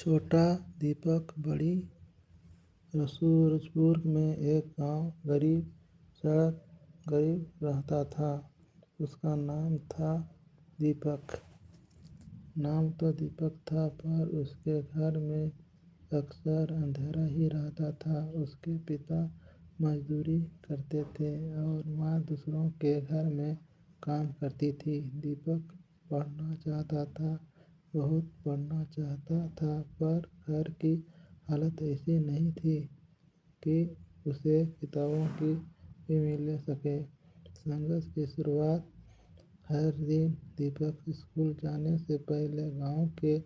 छोटा दीपक बड़ी सूरजपुर में एक गांव गरीब रहता था। उसका नाम था दीपक। नाम तो दीपक था, पर उसके घर में अक्सर अंधेरा ही रहता था। उसके पिता मजदूरी करते थे और माँ दूसरों के घर में काम करती थी। दीपक पढ़ना चाहता था, बहुत पढ़ना चाहता था, पर घर की हालत ऐसी नहीं थी कि उसे किताबों की भी मिल सके। संघर्ष की शुरुआत। हर दिन दीपक स्कूल जाने से पहले गांव के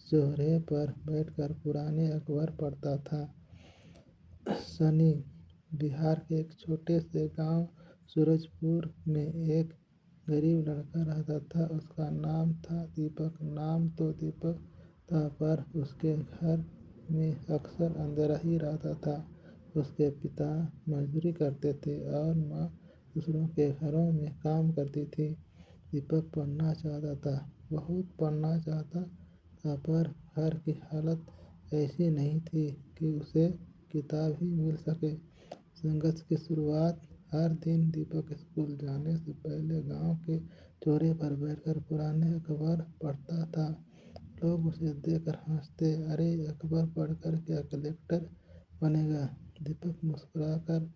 चौराहे पर बैठकर पुराने अखबार पढ़ता था। सनी। बिहार के एक छोटे से गांव सूरजपुर में एक गरीब लड़का रहता था। उसका नाम था दीपक। नाम तो दीपक था, पर उसके घर में अक्सर अंधेरा ही रहता था। उसके पिता मजदूरी करते थे और माँ दूसरों के घरों में काम करती थी। दीपक पढ़ना चाहता था, बहुत पढ़ना चाहता था, पर घर की हालत ऐसी नहीं थी कि उसे किताब ही मिल सके। संघर्ष की शुरुआत। हर दिन दीपक स्कूल जाने से पहले गांव के चौराहे पर बैठकर पुराने अखबार पढ़ता था। लोग उसे देखकर हंसते, अरे अखबार पढ़कर क्या कलेक्टर बनेगा? दीपक मुस्कुराकर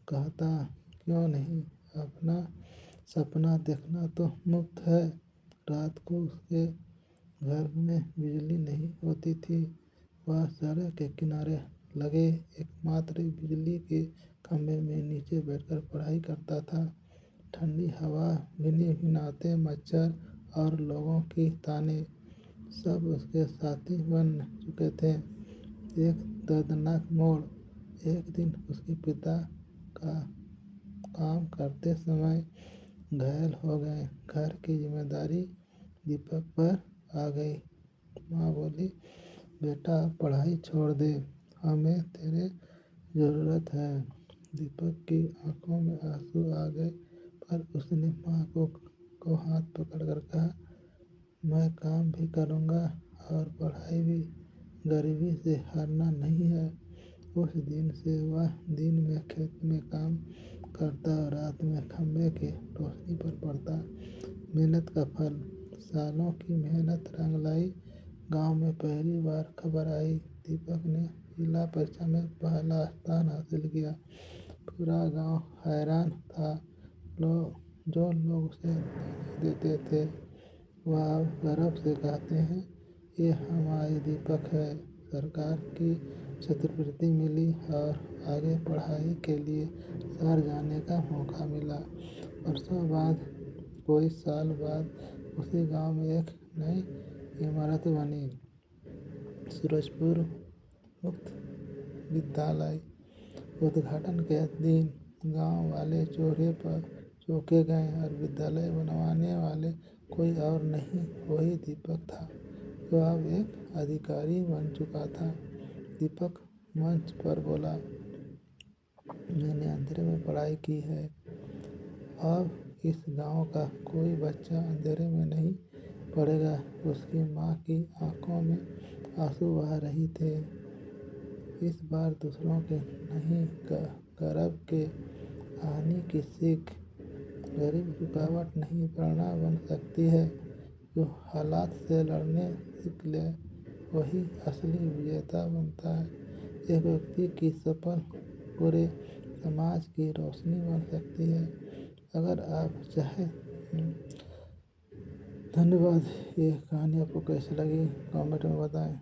कहता, क्यों नहीं, अपना सपना देखना तो मुफ्त है। रात को उसके घर में बिजली नहीं होती थी। वह सड़क के किनारे लगे एकमात्र बिजली के खंभे में नीचे बैठकर पढ़ाई करता था। ठंडी हवा, भिनभिनाते मच्छर और लोगों की ताने सब उसके साथी बन चुके थे। एक दर्दनाक मोड़। एक दिन उसके पिता का काम करते समय घायल हो गए। घर की जिम्मेदारी दीपक पर आ गई। माँ बोली, बेटा पढ़ाई छोड़ दे, हमें तेरे ज़रूरत है। दीपक की आंखों में आंसू आ गए, पर उसने माँ को हाथ पकड़कर कहा, मैं काम भी करूँगा और पढ़ाई भी। गरीबी से हारना नहीं है। उस दिन से वह दिन में खेत में काम करता और रात में खंभे की रोशनी पर पढ़ता। मेहनत का फल। सालों की मेहनत रंग लाई। गांव में पहली बार खबर आई, दीपक ने जिला परीक्षा में पहला स्थान हासिल किया। पूरा गांव हैरान था। जो लोग उसे ताने देते थे, वह अब गर्व से कहते हैं, ये हमारे दीपक है। सरकार की छात्रवृत्ति मिली और आगे पढ़ाई के लिए शहर जाने का मौका मिला। वर्षों बाद, कोई साल बाद उसी गांव में एक नई इमारत बनी, सूरजपुर मुक्त विद्यालय। उद्घाटन के दिन गांव वाले चौराहे पर चौंके गए और विद्यालय बनवाने वाले कोई और नहीं, वही दीपक था, जो अब एक अधिकारी बन चुका था। दीपक मंच पर बोला, मैंने अंधेरे में पढ़ाई की है, अब इस गांव का कोई बच्चा अंधेरे में नहीं पढ़ेगा। उसकी माँ की आंखों में आंसू बह रहे थे। इस बार दूसरों के नहीं, गरीब के कहानी की सीख। गरीब रुकावट नहीं, प्रेरणा बन सकती है। जो हालात से लड़ने सीख ले, वही असली विजेता बनता है। एक व्यक्ति की सफल पूरे समाज की रोशनी बन सकती है, अगर आप चाहें। धन्यवाद। ये कहानी आपको कैसी लगी कमेंट में बताएं।